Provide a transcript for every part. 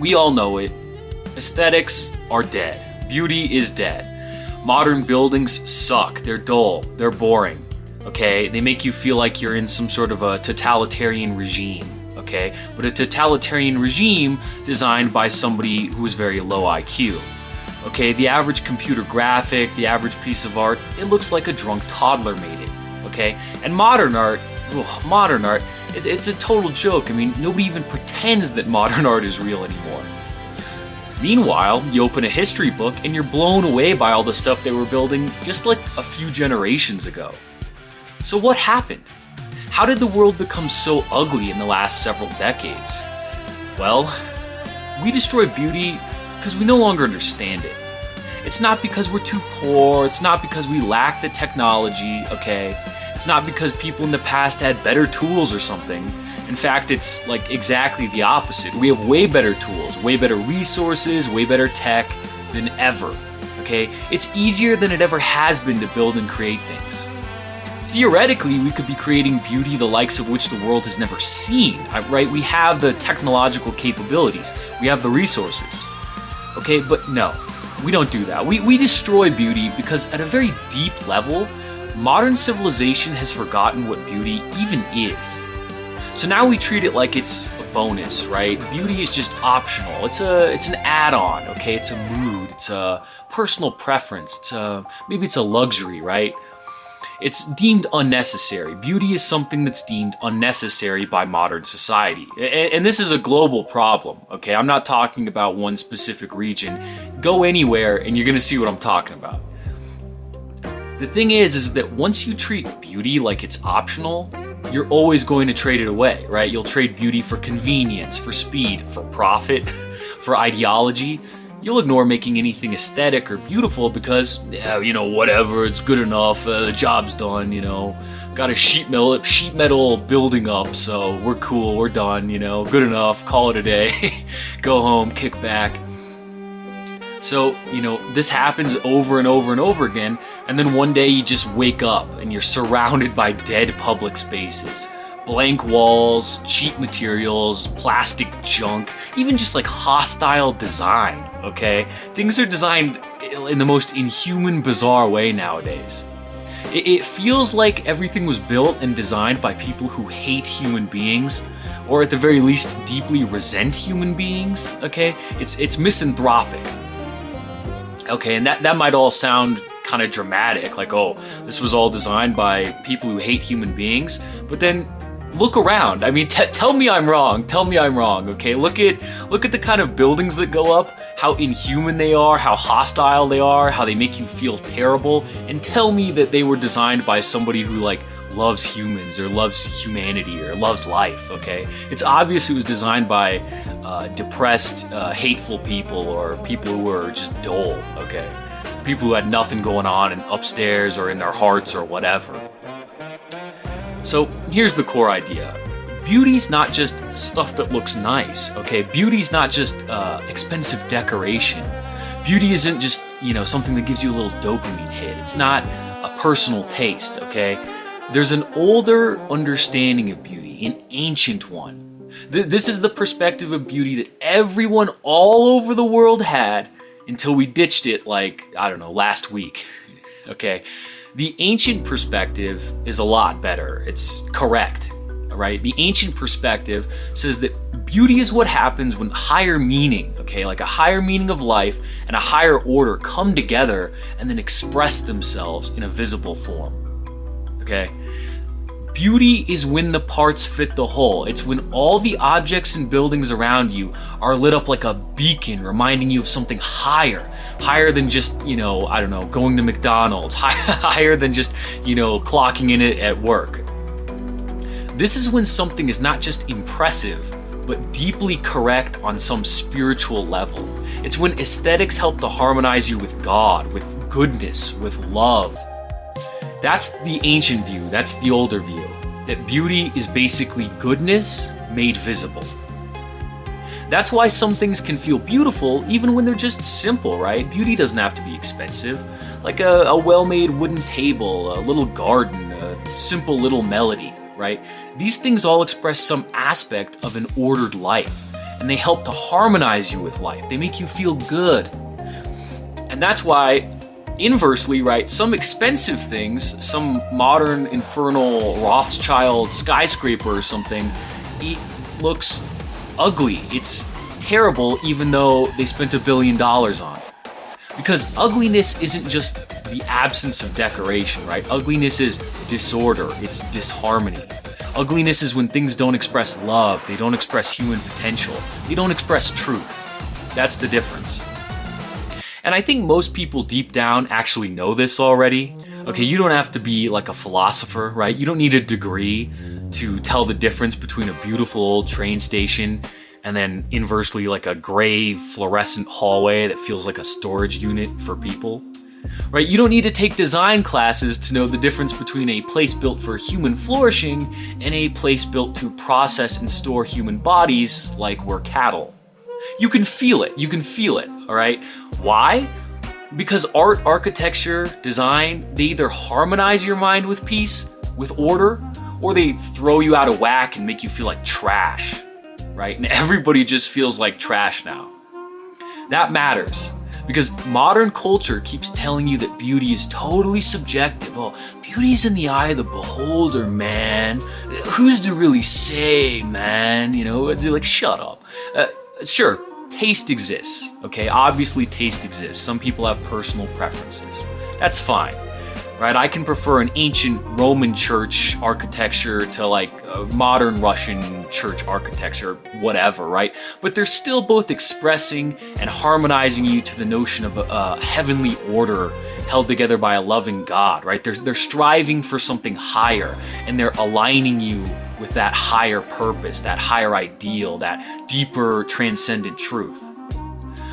We all know it. Aesthetics are dead. Beauty is dead. Modern buildings suck. They're dull. They're boring. Okay? They make you feel like you're in some sort of a totalitarian regime. Okay? But a totalitarian regime designed by somebody who is very low IQ. Okay? The average computer graphic, the average piece of art, it looks like a drunk toddler made it. Okay? And modern art, it's a total joke. I mean, nobody even pretends that modern art is real anymore. Meanwhile, you open a history book and you're blown away by all the stuff they were building just like a few generations ago. So what happened? How did the world become so ugly in the last several decades? Well, we destroy beauty because we no longer understand it. It's not because we're too poor, it's not because we lack the technology, okay? It's not because people in the past had better tools or something. In fact, it's like exactly the opposite. We have way better tools, way better resources, way better tech than ever, okay? It's easier than it ever has been to build and create things. Theoretically, we could be creating beauty the likes of which the world has never seen, right? We have the technological capabilities, we have the resources, okay? But no, we don't do that. We destroy beauty because at a very deep level, modern civilization has forgotten what beauty even is. So now we treat it like it's a bonus, right? Beauty is just optional. It's an add-on, okay? It's a mood, it's a personal preference, maybe it's a luxury, right? It's deemed unnecessary. Beauty is something that's deemed unnecessary by modern society. And this is a global problem, okay? I'm not talking about one specific region. Go anywhere and you're gonna see what I'm talking about. The thing is that once you treat beauty like it's optional, you're always going to trade it away, right? You'll trade beauty for convenience, for speed, for profit, for ideology. You'll ignore making anything aesthetic or beautiful because, yeah, you know, whatever, it's good enough, the job's done, you know. Got a sheet metal building up, so we're cool, we're done, you know, good enough, call it a day, go home, kick back. So, you know, this happens over and over and over again, and then one day you just wake up and you're surrounded by dead public spaces. Blank walls, cheap materials, plastic junk, even just like hostile design, okay? Things are designed in the most inhuman, bizarre way nowadays. It feels like everything was built and designed by people who hate human beings, or at the very least, deeply resent human beings, okay? It's misanthropic. Okay, and that might all sound kind of dramatic, like, oh, this was all designed by people who hate human beings, but then look around. I mean, tell me I'm wrong, okay? Look at the kind of buildings that go up, how inhuman they are, how hostile they are, how they make you feel terrible, and tell me that they were designed by somebody who, like, loves humans, or loves humanity, or loves life, okay? It's obvious it was designed by depressed, hateful people, or people who were just dull, okay? People who had nothing going on upstairs or in their hearts or whatever. So here's the core idea. Beauty's not just stuff that looks nice, okay? Beauty's not just expensive decoration. Beauty isn't just, you know, something that gives you a little dopamine hit. It's not a personal taste, okay? There's an older understanding of beauty, an ancient one. This is the perspective of beauty that everyone all over the world had until we ditched it, like, I don't know, last week, okay? The ancient perspective is a lot better. It's correct, right? The ancient perspective says that beauty is what happens when higher meaning, okay, like a higher meaning of life and a higher order come together and then express themselves in a visible form, okay? Beauty is when the parts fit the whole. It's when all the objects and buildings around you are lit up like a beacon, reminding you of something higher than just, you know, I don't know, going to McDonald's, higher than just, you know, clocking in it at work. This is when something is not just impressive, but deeply correct on some spiritual level. It's when aesthetics help to harmonize you with God, with goodness, with love. That's the ancient view, that's the older view, that beauty is basically goodness made visible. That's why some things can feel beautiful even when they're just simple, right? Beauty doesn't have to be expensive. Like a well-made wooden table, a little garden, a simple little melody, right? These things all express some aspect of an ordered life. And and they help to harmonize you with life. They make you feel good. And that's why, inversely, right, some expensive things, some modern infernal Rothschild skyscraper or something, it looks ugly. It's terrible even though they spent $1 billion on it. Because ugliness isn't just the absence of decoration, right? Ugliness is disorder, it's disharmony. Ugliness is when things don't express love, they don't express human potential, they don't express truth. That's the difference. And I think most people deep down actually know this already. Okay, you don't have to be like a philosopher, right? You don't need a degree to tell the difference between a beautiful old train station and then inversely like a gray fluorescent hallway that feels like a storage unit for people. Right? You don't need to take design classes to know the difference between a place built for human flourishing and a place built to process and store human bodies like we're cattle. You can feel it. You can feel it. All right? Why? Because art, architecture, design, they either harmonize your mind with peace, with order, or they throw you out of whack and make you feel like trash. Right? And everybody just feels like trash now. That matters. Because modern culture keeps telling you that beauty is totally subjective. Oh, beauty's in the eye of the beholder, man. Who's to really say, man? You know, they're like, shut up. Sure, taste exists, okay? Obviously, taste exists. Some people have personal preferences. That's fine, right? I can prefer an ancient Roman church architecture to like a modern Russian church architecture, whatever, right? But they're still both expressing and harmonizing you to the notion of a heavenly order held together by a loving God, right? They're striving for something higher, and they're aligning you with that higher purpose, that higher ideal, that deeper transcendent truth.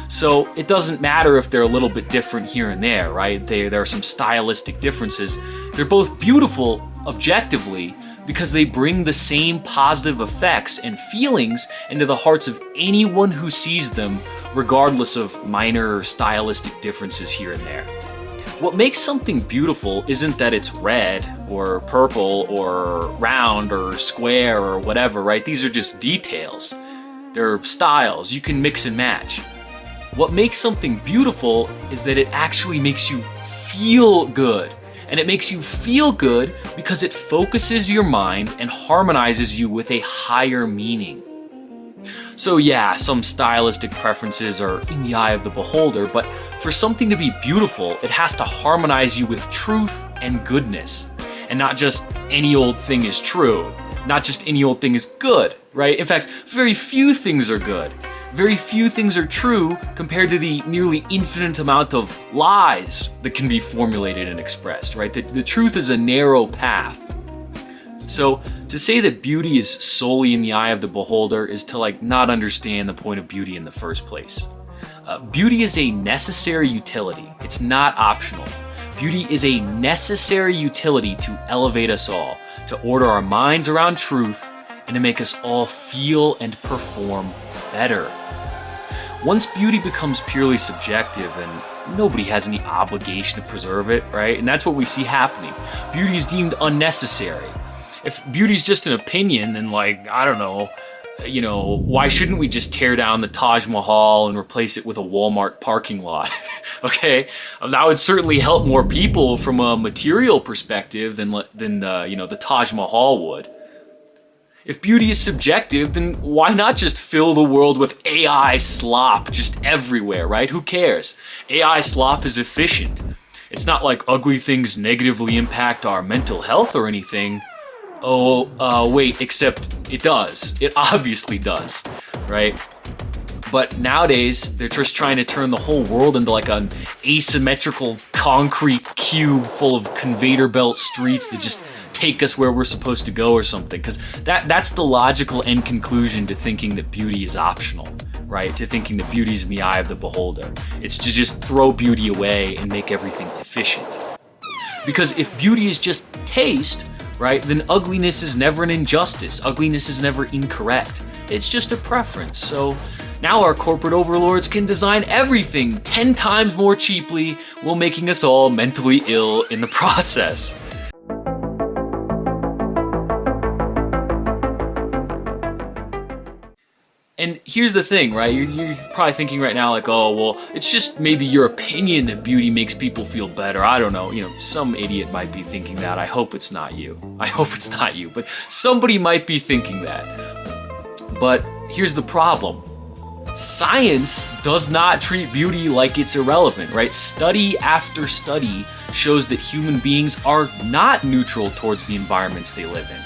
So it doesn't matter if they're a little bit different here and there, right? There are some stylistic differences. They're both beautiful objectively because they bring the same positive effects and feelings into the hearts of anyone who sees them, regardless of minor stylistic differences here and there. What makes something beautiful isn't that it's red or purple or round or square or whatever, right? These are just details. They're styles. You can mix and match. What makes something beautiful is that it actually makes you feel good. And it makes you feel good because it focuses your mind and harmonizes you with a higher meaning. So yeah, some stylistic preferences are in the eye of the beholder, but for something to be beautiful, it has to harmonize you with truth and goodness. And not just any old thing is true. Not just any old thing is good, right? In fact, very few things are good. Very few things are true compared to the nearly infinite amount of lies that can be formulated and expressed, right? The truth is a narrow path. So to say that beauty is solely in the eye of the beholder is to like not understand the point of beauty in the first place. Beauty is a necessary utility. It's not optional. Beauty is a necessary utility to elevate us all, to order our minds around truth, and to make us all feel and perform better. Once beauty becomes purely subjective, then nobody has any obligation to preserve it, right? And that's what we see happening. Beauty is deemed unnecessary. If beauty's just an opinion, then like, I don't know, why shouldn't we just tear down the Taj Mahal and replace it with a Walmart parking lot? Okay? That would certainly help more people from a material perspective than the Taj Mahal would. If beauty is subjective, then why not just fill the world with AI slop just everywhere, right? Who cares? AI slop is efficient. It's not like ugly things negatively impact our mental health or anything. Wait, except it does. It obviously does, right? But nowadays, they're just trying to turn the whole world into like an asymmetrical concrete cube full of conveyor belt streets that just take us where we're supposed to go or something. Because that's the logical end conclusion to thinking that beauty is optional, right? To thinking that beauty is in the eye of the beholder. It's to just throw beauty away and make everything efficient. Because if beauty is just taste, right, then ugliness is never an injustice. Ugliness is never incorrect. It's just a preference. So now our corporate overlords can design everything 10 times more cheaply while making us all mentally ill in the process. And here's the thing, right? You're probably thinking right now like, oh, well, it's just maybe your opinion that beauty makes people feel better. I don't know. Some idiot might be thinking that. I hope it's not you. But somebody might be thinking that. But here's the problem. Science does not treat beauty like it's irrelevant, right? Study after study shows that human beings are not neutral towards the environments they live in.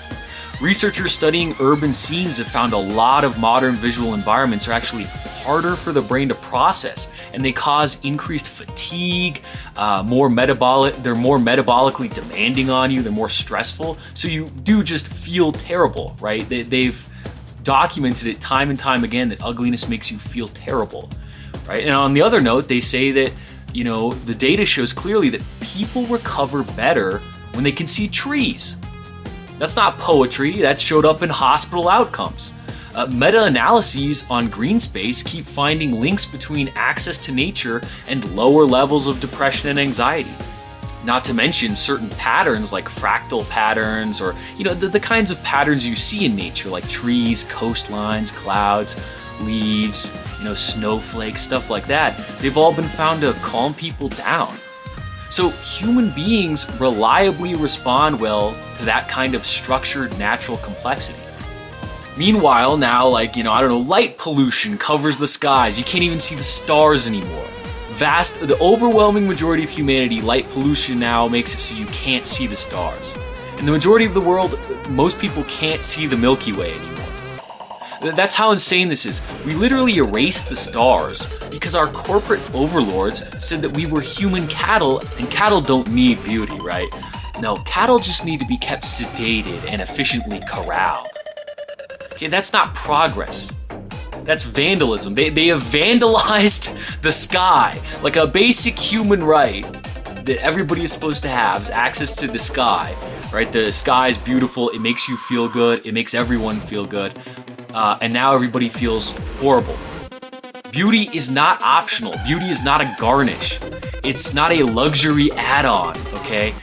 Researchers studying urban scenes have found a lot of modern visual environments are actually harder for the brain to process, and they cause increased fatigue, they're more metabolically demanding on you, they're more stressful, so you do just feel terrible, right? They've documented it time and time again that ugliness makes you feel terrible, right? And on the other note, they say that, the data shows clearly that people recover better when they can see trees. That's not poetry, that showed up in hospital outcomes. Meta-analyses on green space keep finding links between access to nature and lower levels of depression and anxiety. Not to mention certain patterns like fractal patterns or, the kinds of patterns you see in nature like trees, coastlines, clouds, leaves, snowflakes, stuff like that. They've all been found to calm people down. So human beings reliably respond well to that kind of structured natural complexity. Meanwhile, now, light pollution covers the skies. You can't even see the stars anymore. The overwhelming majority of humanity, light pollution now makes it so you can't see the stars. In the majority of the world, most people can't see the Milky Way anymore. That's how insane this is. We literally erased the stars because our corporate overlords said that we were human cattle, and cattle don't need beauty, right? No, cattle just need to be kept sedated and efficiently corralled. Okay, that's not progress. That's vandalism. They have vandalized the sky. Like a basic human right that everybody is supposed to have is access to the sky, right? The sky is beautiful. It makes you feel good. It makes everyone feel good. And now everybody feels horrible. Beauty is not optional. Beauty is not a garnish. It's not a luxury add-on, okay?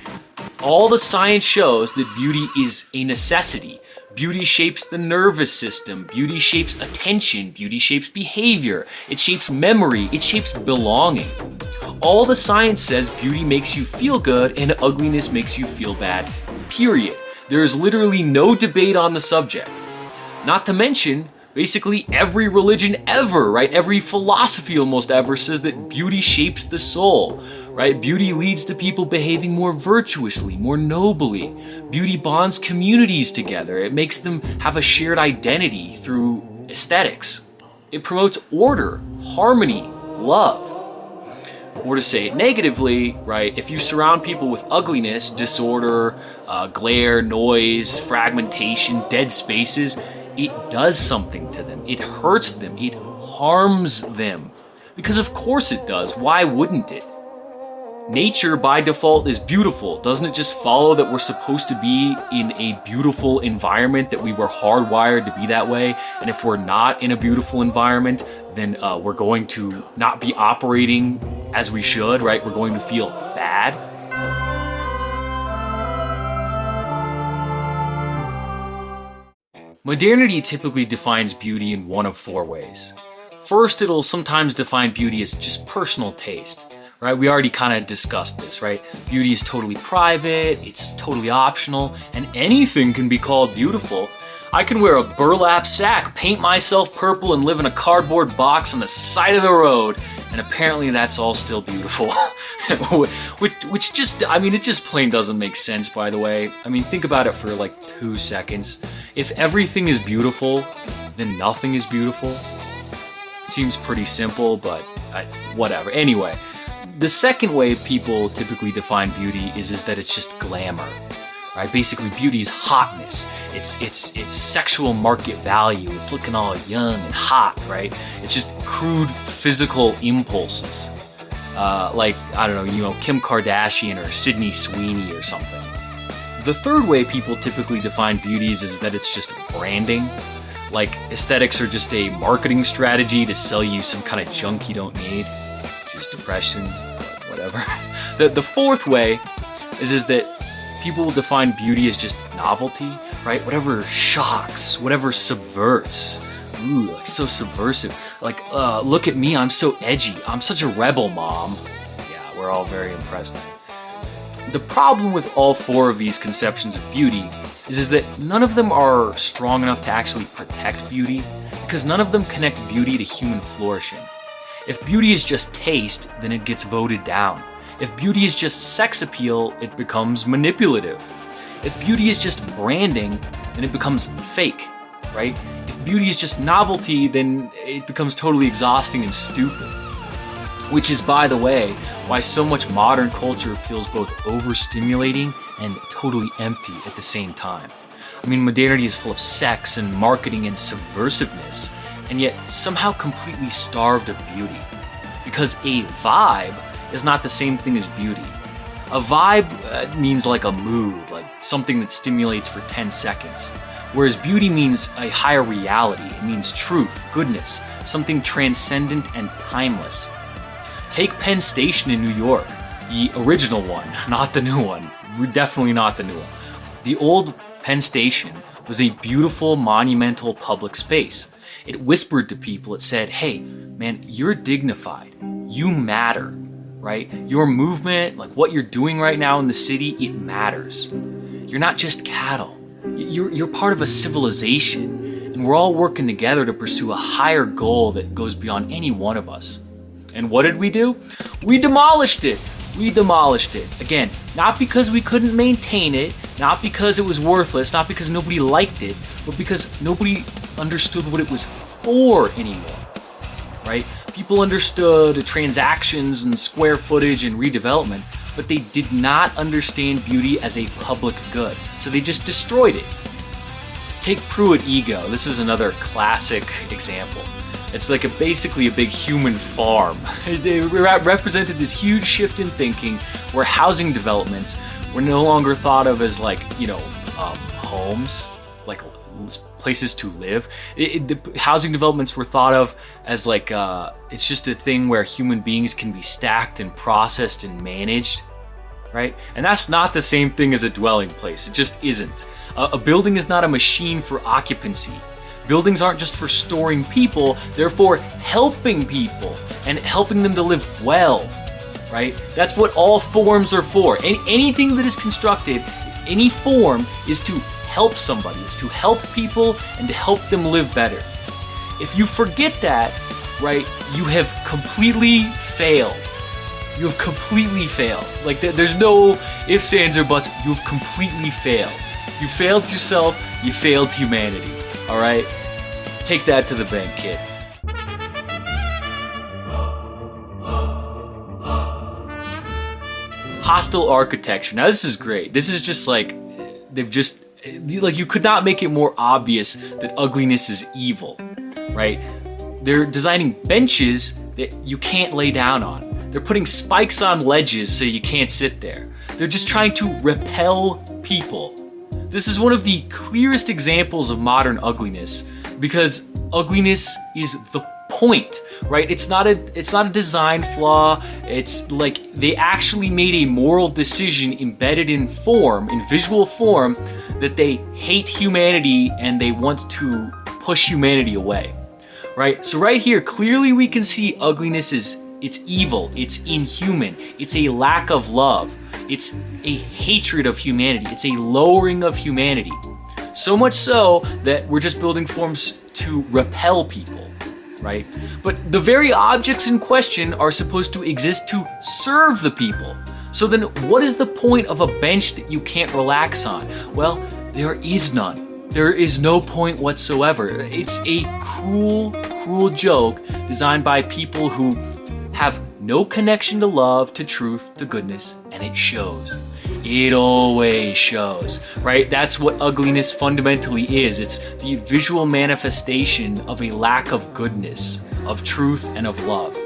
All the science shows that beauty is a necessity. Beauty shapes the nervous system. Beauty shapes attention. Beauty shapes behavior. It shapes memory. It shapes belonging. All the science says beauty makes you feel good and ugliness makes you feel bad, period. There is literally no debate on the subject. Not to mention, basically every religion ever, right? Every philosophy almost ever says that beauty shapes the soul, right? Beauty leads to people behaving more virtuously, more nobly. Beauty bonds communities together. It makes them have a shared identity through aesthetics. It promotes order, harmony, love. Or to say it negatively, right? If you surround people with ugliness, disorder, glare, noise, fragmentation, dead spaces, it does something to them. It hurts them. It harms them. Because of course it does. Why wouldn't it? Nature by default is beautiful. Doesn't it just follow that we're supposed to be in a beautiful environment, that we were hardwired to be that way? And if we're not in a beautiful environment, then we're going to not be operating as we should, right? We're going to feel bad. Modernity typically defines beauty in one of four ways. First, it'll sometimes define beauty as just personal taste, right? We already kind of discussed this, right? Beauty is totally private, it's totally optional, and anything can be called beautiful. I can wear a burlap sack, paint myself purple, and live in a cardboard box on the side of the road, and apparently that's all still beautiful. Which just, it just plain doesn't make sense, by the way. Think about it for like 2 seconds. If everything is beautiful, then nothing is beautiful. It seems pretty simple, but whatever. Anyway, the second way people typically define beauty is that it's just glamour. Right? Basically, beauty is hotness. It's sexual market value. It's looking all young and hot, right? It's just crude physical impulses. Kim Kardashian or Sydney Sweeney or something. The third way people typically define beauty is that it's just branding. Like, aesthetics are just a marketing strategy to sell you some kind of junk you don't need. Just depression, whatever. The fourth way is that people will define beauty as just novelty, right? Whatever shocks, whatever subverts, ooh, like so subversive. Like, look at me, I'm so edgy. I'm such a rebel, Mom. Yeah, we're all very impressed. The problem with all four of these conceptions of beauty is that none of them are strong enough to actually protect beauty, because none of them connect beauty to human flourishing. If beauty is just taste, then it gets voted down. If beauty is just sex appeal, it becomes manipulative. If beauty is just branding, then it becomes fake, right? If beauty is just novelty, then it becomes totally exhausting and stupid. Which is, by the way, why so much modern culture feels both overstimulating and totally empty at the same time. I mean, modernity is full of sex and marketing and subversiveness, and yet somehow completely starved of beauty. Because a vibe is not the same thing as beauty. A vibe means like a mood, like something that stimulates for 10 seconds. Whereas beauty means a higher reality. It means truth, goodness, something transcendent and timeless. Take Penn Station in New York, the original one, not the new one. Definitely not the new one. The old Penn Station was a beautiful, monumental public space. It whispered to people, it said, hey, man, you're dignified. You matter, right? Your movement, like what you're doing right now in the city, it matters. You're not just cattle. You're part of a civilization, and we're all working together to pursue a higher goal that goes beyond any one of us. And what did we do? We demolished it. We demolished it. Again, not because we couldn't maintain it, not because it was worthless, not because nobody liked it, but because nobody understood what it was for anymore, right? People understood transactions and square footage and redevelopment, but they did not understand beauty as a public good. So they just destroyed it. Take Pruitt Igoe. This is another classic example. It's like basically a big human farm. They represented this huge shift in thinking where housing developments were no longer thought of as like, homes, like places to live. The housing developments were thought of as like, it's just a thing where human beings can be stacked and processed and managed, right? And that's not the same thing as a dwelling place. It just isn't. A building is not a machine for occupancy. Buildings aren't just for storing people, they're for helping people and helping them to live well, right? That's what all forms are for. Anything that is constructed, any form, is to help somebody. It's to help people and to help them live better. If you forget that, right, you have completely failed. You have completely failed. Like, there's no ifs, ands, or buts. You have completely failed. You failed yourself, you failed humanity. All right? Take that to the bank, kid. Hostile architecture. Now, this is great. This is just like, you could not make it more obvious that ugliness is evil, right? They're designing benches that you can't lay down on. They're putting spikes on ledges so you can't sit there. They're just trying to repel people. This is one of the clearest examples of modern ugliness, because ugliness is the point, right? It's not a design flaw. It's like they actually made a moral decision embedded in form, in visual form, that they hate humanity and they want to push humanity away, right? So right here, clearly we can see ugliness it's evil, it's inhuman, it's a lack of love, it's a hatred of humanity, it's a lowering of humanity. So much so that we're just building forms to repel people, right? But the very objects in question are supposed to exist to serve the people. So then what is the point of a bench that you can't relax on? Well, there is none. There is no point whatsoever. It's a cruel, cruel joke designed by people who have no connection to love, to truth, to goodness, and it shows. It always shows, right? That's what ugliness fundamentally is. It's the visual manifestation of a lack of goodness, of truth, and of love.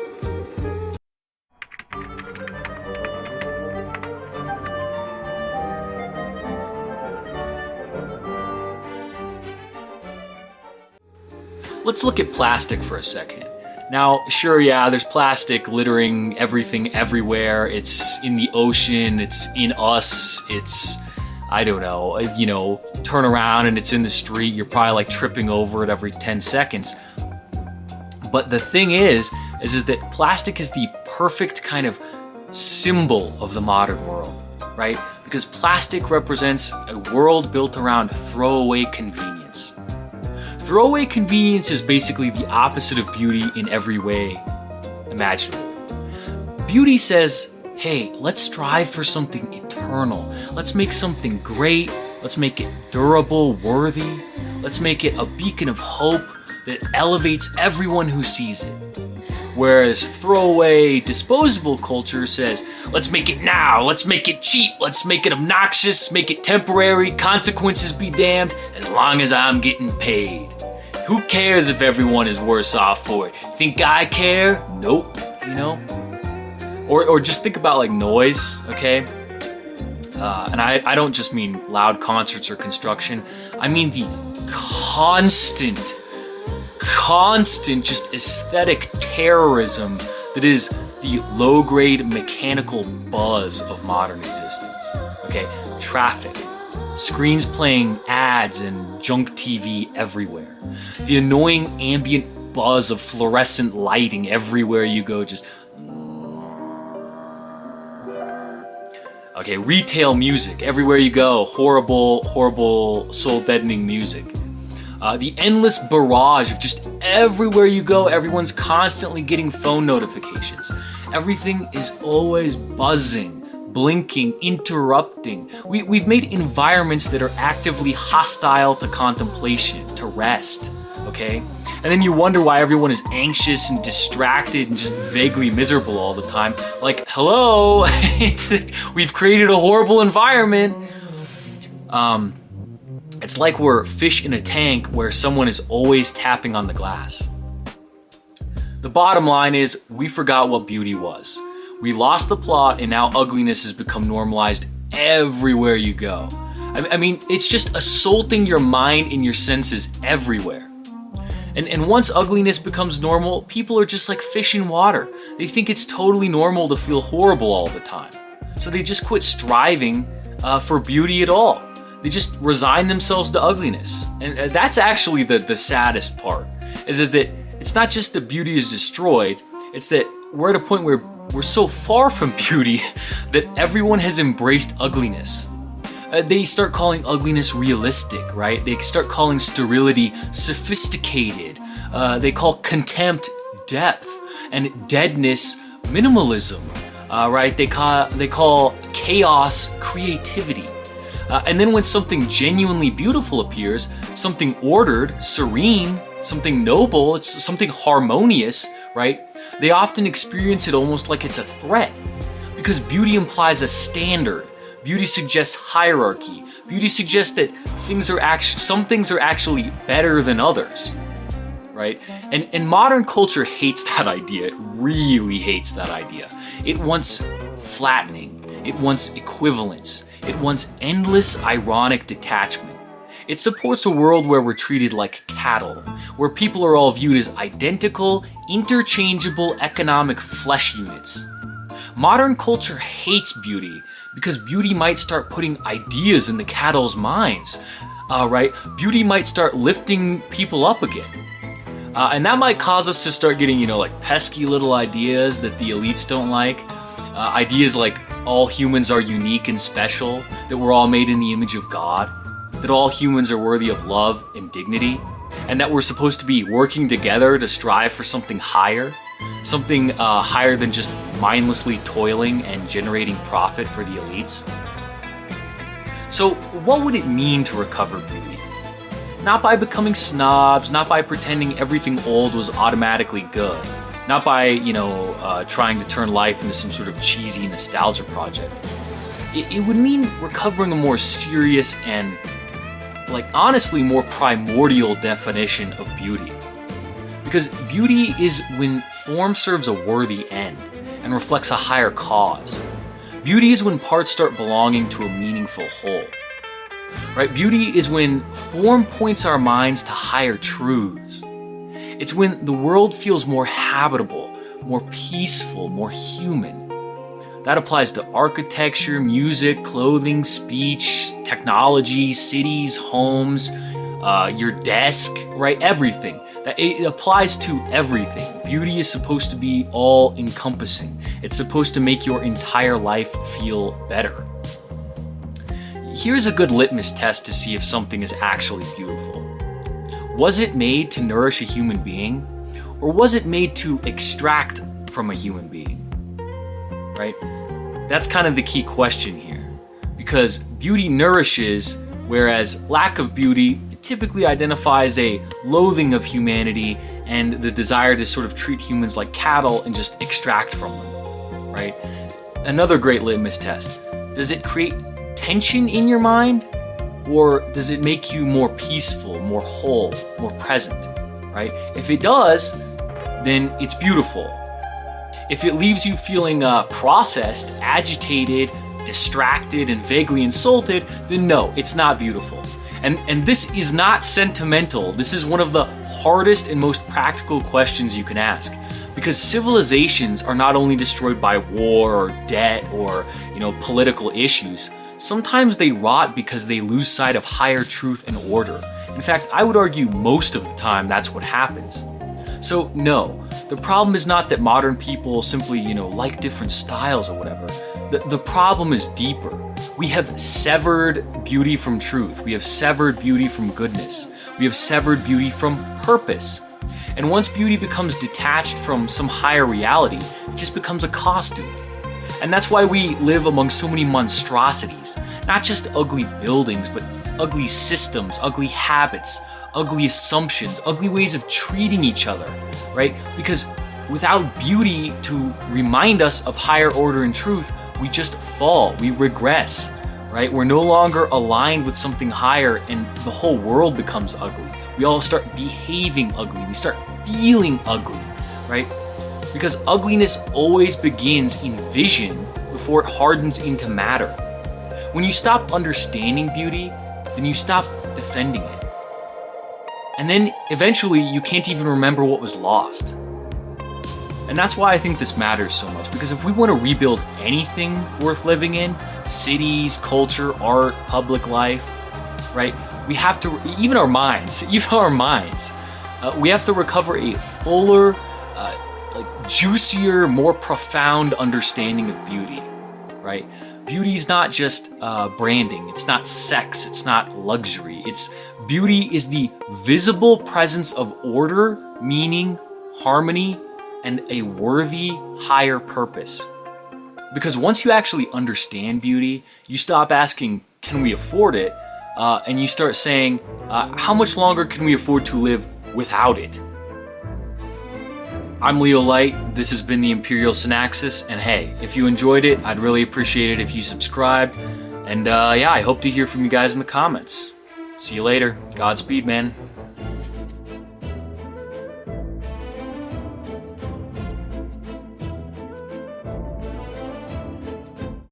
Let's look at plastic for a second. Now, sure, yeah, there's plastic littering everything everywhere. It's in the ocean, it's in us, it's I don't know, turn around and it's in the street, you're probably like tripping over it every 10 seconds. But the thing is that plastic is the perfect kind of symbol of the modern world, right? Because plastic represents a world built around throwaway convenience. Throwaway convenience is basically the opposite of beauty in every way imaginable. Beauty says, hey, let's strive for something eternal. Let's make something great. Let's make it durable, worthy. Let's make it a beacon of hope that elevates everyone who sees it. Whereas throwaway, disposable culture says, let's make it now, let's make it cheap, let's make it obnoxious, make it temporary, consequences be damned, as long as I'm getting paid. Who cares if everyone is worse off for it? Think I care? Nope, Or just think about like noise, okay? And I don't just mean loud concerts or construction. I mean the constant just aesthetic terrorism that is the low-grade mechanical buzz of modern existence. Okay, traffic, screens playing ads and junk TV everywhere, the annoying ambient buzz of fluorescent lighting everywhere you go, just... Okay, retail music, everywhere you go, horrible, soul-deadening music. The endless barrage of just everywhere you go, everyone's constantly getting phone notifications. Everything is always buzzing, blinking, interrupting. We've made environments that are actively hostile to contemplation, to rest, okay? And then you wonder why everyone is anxious and distracted and just vaguely miserable all the time. Like, hello, we've created a horrible environment. It's like we're fish in a tank where someone is always tapping on the glass. The bottom line is, we forgot what beauty was. We lost the plot, and now ugliness has become normalized everywhere you go. I mean, it's just assaulting your mind and your senses everywhere. And once ugliness becomes normal, people are just like fish in water. They think it's totally normal to feel horrible all the time. So they just quit striving for beauty at all. They just resign themselves to ugliness. And that's actually the saddest part, is that it's not just that beauty is destroyed, it's that we're at a point where we're so far from beauty that everyone has embraced ugliness. They start calling ugliness realistic, right? They start calling sterility sophisticated. They call contempt depth, and deadness minimalism, right? They call chaos creativity. And then when something genuinely beautiful appears, something ordered, serene, something noble, it's something harmonious, right? They often experience it almost like it's a threat. Because beauty implies a standard. Beauty suggests hierarchy. Beauty suggests that some things are actually better than others, right? And modern culture hates that idea. It really hates that idea. It wants flattening. It wants equivalence. It wants endless ironic detachment. It supports a world where we're treated like cattle, where people are all viewed as identical, interchangeable economic flesh units. Modern culture hates beauty because beauty might start putting ideas in the cattle's minds, right? Beauty might start lifting people up again. And that might cause us to start getting, like pesky little ideas that the elites don't like. Ideas like all humans are unique and special, that we're all made in the image of God, that all humans are worthy of love and dignity, and that we're supposed to be working together to strive for something higher than just mindlessly toiling and generating profit for the elites. So what would it mean to recover beauty? Not by becoming snobs, not by pretending everything old was automatically good, not by, trying to turn life into some sort of cheesy nostalgia project. It would mean recovering a more serious and, honestly, more primordial definition of beauty. Because beauty is when form serves a worthy end and reflects a higher cause. Beauty is when parts start belonging to a meaningful whole. Right? Beauty is when form points our minds to higher truths. It's when the world feels more habitable, more peaceful, more human. That applies to architecture, music, clothing, speech, technology, cities, homes, your desk, right? Everything. It applies to everything. Beauty is supposed to be all-encompassing. It's supposed to make your entire life feel better. Here's a good litmus test to see if something is actually beautiful. Was it made to nourish a human being, or was it made to extract from a human being? Right? That's kind of the key question here. Because beauty nourishes, whereas lack of beauty typically identifies a loathing of humanity and the desire to sort of treat humans like cattle and just extract from them. Right? Another great litmus test. Does it create tension in your mind, or does it make you more peaceful, more whole, more present, right? If it does, then it's beautiful. If it leaves you feeling processed, agitated, distracted, and vaguely insulted, then no, it's not beautiful. And this is not sentimental. This is one of the hardest and most practical questions you can ask. Because civilizations are not only destroyed by war or debt or, political issues. Sometimes they rot because they lose sight of higher truth and order. In fact, I would argue most of the time that's what happens. So no, the problem is not that modern people simply, like different styles or whatever. The problem is deeper. We have severed beauty from truth. We have severed beauty from goodness. We have severed beauty from purpose. And once beauty becomes detached from some higher reality, it just becomes a costume. And that's why we live among so many monstrosities. Not just ugly buildings, but ugly systems, ugly habits, ugly assumptions, ugly ways of treating each other, right? Because without beauty to remind us of higher order and truth, we just fall, we regress, right? We're no longer aligned with something higher and the whole world becomes ugly. We all start behaving ugly, we start feeling ugly, right? Because ugliness always begins in vision before it hardens into matter. When you stop understanding beauty, then you stop defending it. And then eventually you can't even remember what was lost. And that's why I think this matters so much, because if we want to rebuild anything worth living in, cities, culture, art, public life, right? We have to, even our minds, we have to recover a fuller, juicier, more profound understanding of beauty, right? Beauty's not just branding, it's not sex, it's not luxury. Beauty is the visible presence of order, meaning, harmony, and a worthy higher purpose. Because once you actually understand beauty, you stop asking, can we afford it? And you start saying, how much longer can we afford to live without it? I'm Leo Light, this has been the Imperial Synaxis, and hey, if you enjoyed it, I'd really appreciate it if you subscribed, and I hope to hear from you guys in the comments. See you later. Godspeed, man.